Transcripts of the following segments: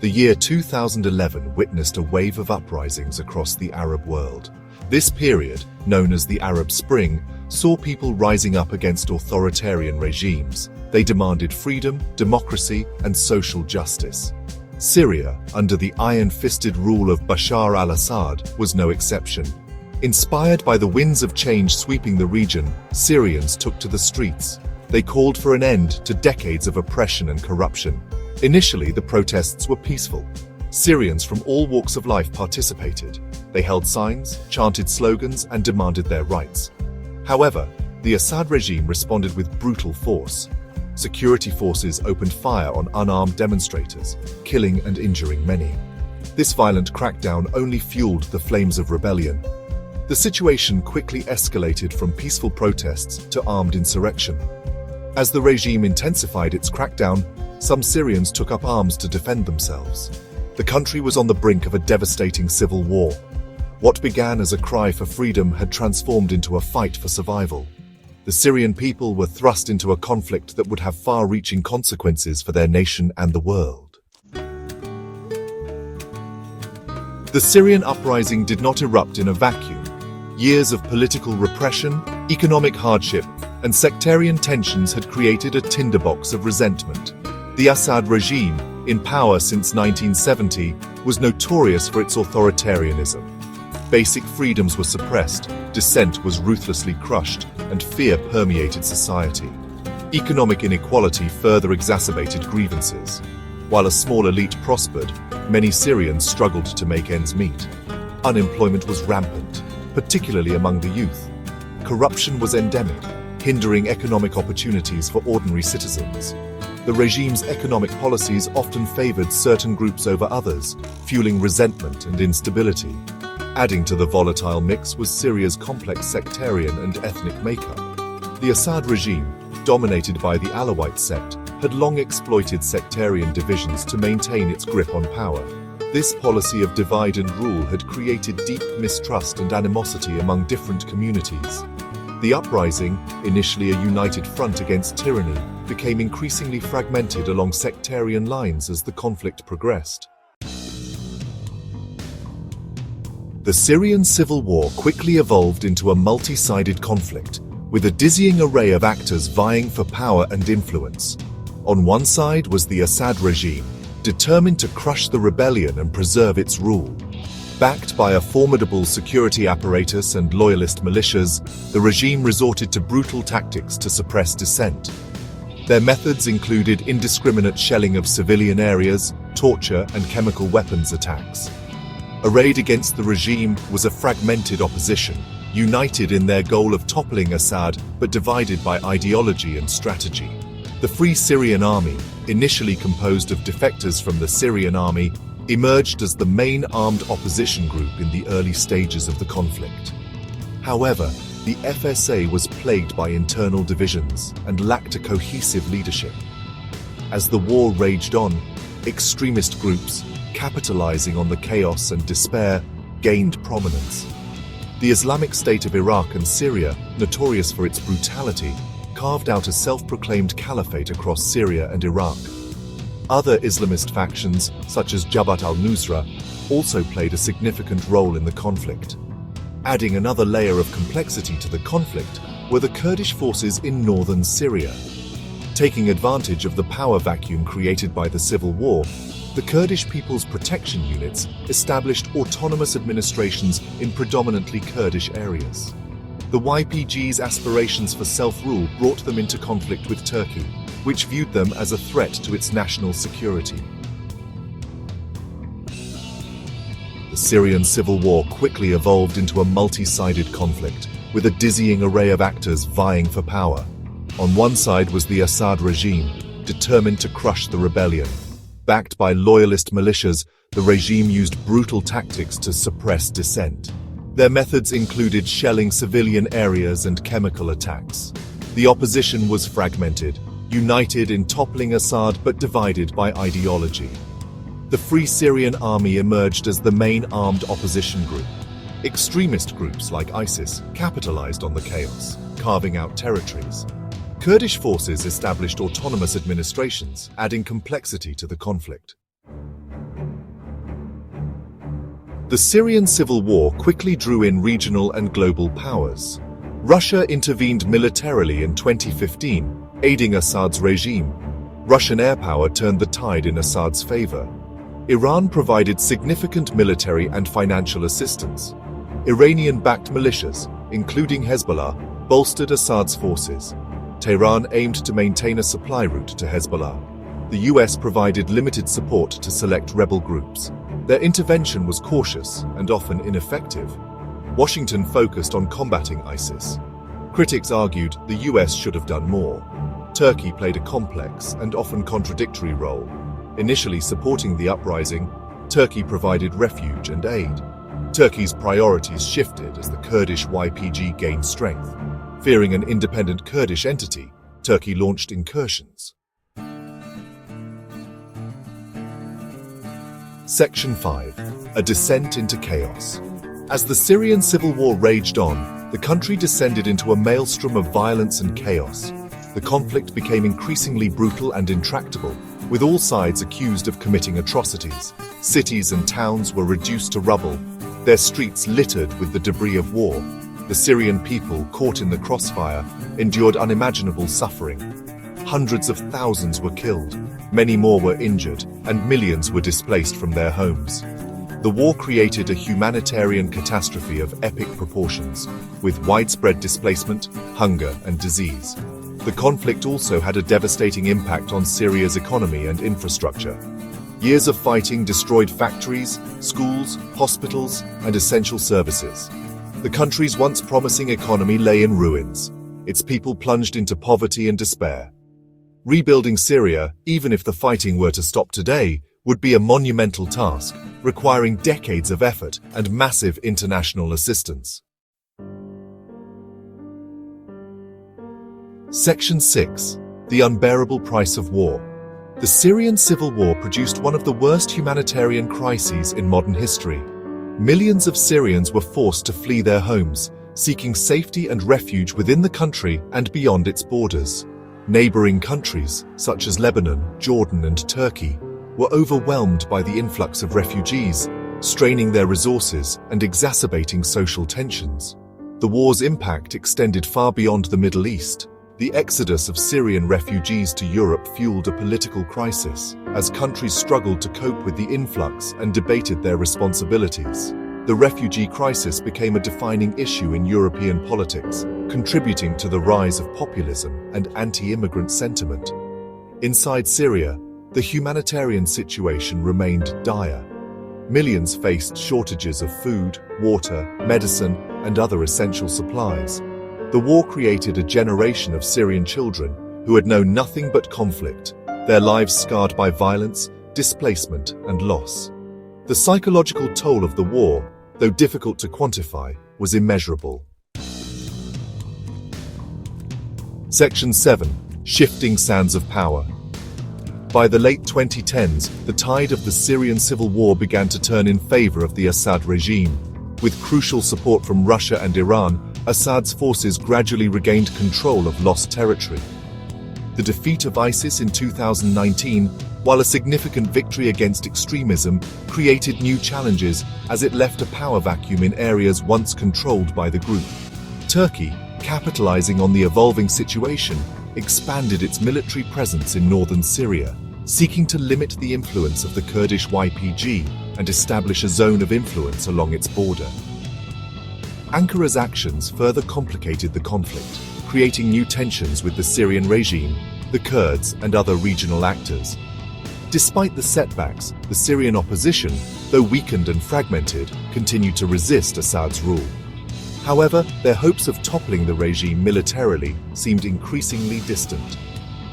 The year 2011 witnessed a wave of uprisings across the Arab world. This period, known as the Arab Spring, saw people rising up against authoritarian regimes. They demanded freedom, democracy, and social justice. Syria, under the iron-fisted rule of Bashar al-Assad, was no exception. Inspired by the winds of change sweeping the region, Syrians took to the streets. They called for an end to decades of oppression and corruption. Initially, the protests were peaceful. Syrians from all walks of life participated. They held signs, chanted slogans, and demanded their rights. However, the Assad regime responded with brutal force. Security forces opened fire on unarmed demonstrators, killing and injuring many. This violent crackdown only fueled the flames of rebellion. The situation quickly escalated from peaceful protests to armed insurrection. As the regime intensified its crackdown, some Syrians took up arms to defend themselves. The country was on the brink of a devastating civil war. What began as a cry for freedom had transformed into a fight for survival. The Syrian people were thrust into a conflict that would have far-reaching consequences for their nation and the world. The Syrian uprising did not erupt in a vacuum. Years of political repression, economic hardship, and sectarian tensions had created a tinderbox of resentment. The Assad regime, in power since 1970, was notorious for its authoritarianism. Basic freedoms were suppressed, dissent was ruthlessly crushed, and fear permeated society. Economic inequality further exacerbated grievances. While a small elite prospered, many Syrians struggled to make ends meet. Unemployment was rampant, particularly among the youth. Corruption was endemic, hindering economic opportunities for ordinary citizens. The regime's economic policies often favored certain groups over others, fueling resentment and instability. Adding to the volatile mix was Syria's complex sectarian and ethnic makeup. The Assad regime, dominated by the Alawite sect, had long exploited sectarian divisions to maintain its grip on power. This policy of divide and rule had created deep mistrust and animosity among different communities. The uprising, initially a united front against tyranny, became increasingly fragmented along sectarian lines as the conflict progressed. The Syrian Civil War quickly evolved into a multi-sided conflict, with a dizzying array of actors vying for power and influence. On one side was the Assad regime, determined to crush the rebellion and preserve its rule. Backed by a formidable security apparatus and loyalist militias, the regime resorted to brutal tactics to suppress dissent. Their methods included indiscriminate shelling of civilian areas, torture, and chemical weapons attacks. Arrayed against the regime was a fragmented opposition, united in their goal of toppling Assad but divided by ideology and strategy. The Free Syrian Army, initially composed of defectors from the Syrian army, emerged as the main armed opposition group in the early stages of the conflict. However, the FSA was plagued by internal divisions and lacked a cohesive leadership. As the war raged on, extremist groups, capitalizing on the chaos and despair, gained prominence. The Islamic State of Iraq and Syria, notorious for its brutality, carved out a self-proclaimed caliphate across Syria and Iraq. Other Islamist factions, such as Jabhat al-Nusra, also played a significant role in the conflict. Adding another layer of complexity to the conflict were the Kurdish forces in northern Syria. Taking advantage of the power vacuum created by the civil war, the Kurdish People's Protection Units established autonomous administrations in predominantly Kurdish areas. The YPG's aspirations for self-rule brought them into conflict with Turkey, which viewed them as a threat to its national security. The Syrian Civil War quickly evolved into a multi-sided conflict, with a dizzying array of actors vying for power. On one side was the Assad regime, determined to crush the rebellion. Backed by loyalist militias, the regime used brutal tactics to suppress dissent. Their methods included shelling civilian areas and chemical attacks. The opposition was fragmented, united in toppling Assad but divided by ideology. The Free Syrian Army emerged as the main armed opposition group. Extremist groups like ISIS capitalized on the chaos, carving out territories. Kurdish forces established autonomous administrations, adding complexity to the conflict. The Syrian Civil War quickly drew in regional and global powers. Russia intervened militarily in 2015, aiding Assad's regime. Russian air power turned the tide in Assad's favor. Iran provided significant military and financial assistance. Iranian-backed militias, including Hezbollah, bolstered Assad's forces. Tehran aimed to maintain a supply route to Hezbollah. The US provided limited support to select rebel groups. Their intervention was cautious and often ineffective. Washington focused on combating ISIS. Critics argued the US should have done more. Turkey played a complex and often contradictory role. Initially supporting the uprising, Turkey provided refuge and aid. Turkey's priorities shifted as the Kurdish YPG gained strength. Fearing an independent Kurdish entity, Turkey launched incursions. Section 5. A descent into chaos. As the Syrian Civil War raged on, the country descended into a maelstrom of violence and chaos. The conflict became increasingly brutal and intractable, with all sides accused of committing atrocities. Cities and towns were reduced to rubble, their streets littered with the debris of war. The Syrian people, caught in the crossfire, endured unimaginable suffering. Hundreds of thousands were killed, many more were injured, and millions were displaced from their homes. The war created a humanitarian catastrophe of epic proportions, with widespread displacement, hunger, and disease. The conflict also had a devastating impact on Syria's economy and infrastructure. Years of fighting destroyed factories, schools, hospitals, and essential services. The country's once promising economy lay in ruins. Its people plunged into poverty and despair. Rebuilding Syria, even if the fighting were to stop today, would be a monumental task, requiring decades of effort and massive international assistance. Section 6. The unbearable price of war. The Syrian Civil War produced one of the worst humanitarian crises in modern history. Millions of Syrians were forced to flee their homes, seeking safety and refuge within the country and beyond its borders. Neighboring countries, such as Lebanon, Jordan, and Turkey, were overwhelmed by the influx of refugees, straining their resources and exacerbating social tensions. The war's impact extended far beyond the Middle East. The exodus of Syrian refugees to Europe fueled a political crisis, as countries struggled to cope with the influx and debated their responsibilities. The refugee crisis became a defining issue in European politics, contributing to the rise of populism and anti-immigrant sentiment. Inside Syria, the humanitarian situation remained dire. Millions faced shortages of food, water, medicine, and other essential supplies. The war created a generation of Syrian children who had known nothing but conflict, their lives scarred by violence, displacement, and loss. The psychological toll of the war, though difficult to quantify, was immeasurable. Section 7. Shifting sands of power. By the late 2010s, the tide of the Syrian Civil War began to turn in favor of the Assad regime. With crucial support from Russia and Iran, Assad's forces gradually regained control of lost territory. The defeat of ISIS in 2019, while a significant victory against extremism, created new challenges as it left a power vacuum in areas once controlled by the group. Turkey, capitalizing on the evolving situation, expanded its military presence in northern Syria, seeking to limit the influence of the Kurdish YPG and establish a zone of influence along its border. Ankara's actions further complicated the conflict, creating new tensions with the Syrian regime, the Kurds, and other regional actors. Despite the setbacks, the Syrian opposition, though weakened and fragmented, continued to resist Assad's rule. However, their hopes of toppling the regime militarily seemed increasingly distant.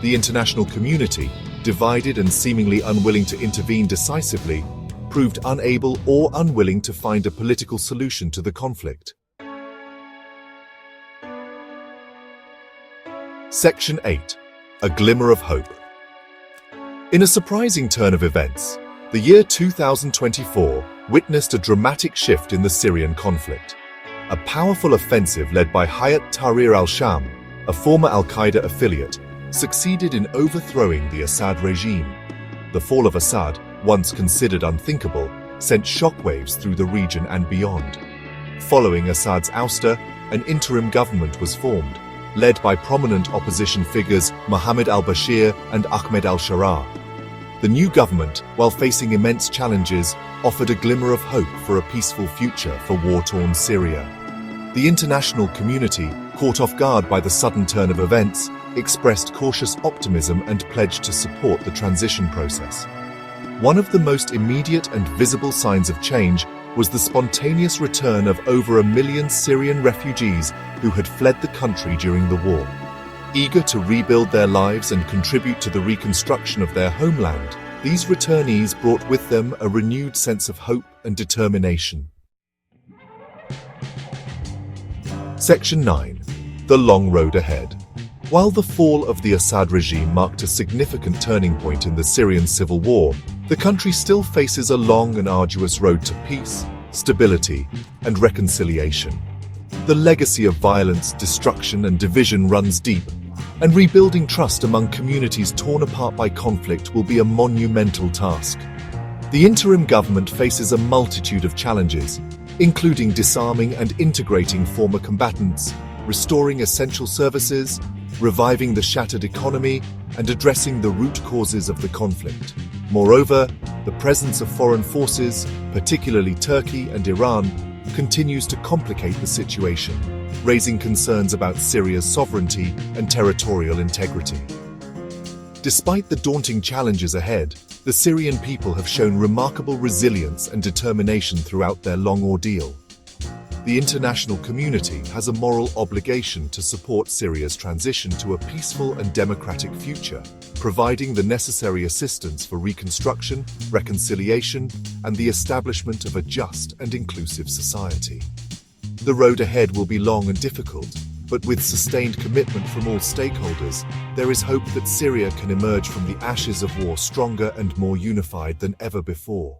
The international community, divided and seemingly unwilling to intervene decisively, proved unable or unwilling to find a political solution to the conflict. Section 8. A glimmer of hope. In a surprising turn of events, the year 2024 witnessed a dramatic shift in the Syrian conflict. A powerful offensive led by Hayat Tahrir al-Sham, a former al-Qaeda affiliate, succeeded in overthrowing the Assad regime. The fall of Assad, once considered unthinkable, sent shockwaves through the region and beyond. Following Assad's ouster, an interim government was formed, led by prominent opposition figures Mohammed al-Bashir and Ahmed al-Sharaa. The new government, while facing immense challenges, offered a glimmer of hope for a peaceful future for war-torn Syria. The international community, caught off guard by the sudden turn of events, expressed cautious optimism and pledged to support the transition process. One of the most immediate and visible signs of change was the spontaneous return of over 1 million Syrian refugees who had fled the country during the war. Eager to rebuild their lives and contribute to the reconstruction of their homeland, these returnees brought with them a renewed sense of hope and determination. Section 9. The long road ahead. While the fall of the Assad regime marked a significant turning point in the Syrian Civil War, the country still faces a long and arduous road to peace, stability, and reconciliation. The legacy of violence, destruction, and division runs deep, and rebuilding trust among communities torn apart by conflict will be a monumental task. The interim government faces a multitude of challenges, including disarming and integrating former combatants, restoring essential services, reviving the shattered economy, and addressing the root causes of the conflict. Moreover, the presence of foreign forces, particularly Turkey and Iran, continues to complicate the situation, raising concerns about Syria's sovereignty and territorial integrity. Despite the daunting challenges ahead, the Syrian people have shown remarkable resilience and determination throughout their long ordeal. The international community has a moral obligation to support Syria's transition to a peaceful and democratic future, providing the necessary assistance for reconstruction, reconciliation, and the establishment of a just and inclusive society. The road ahead will be long and difficult, but with sustained commitment from all stakeholders, there is hope that Syria can emerge from the ashes of war stronger and more unified than ever before.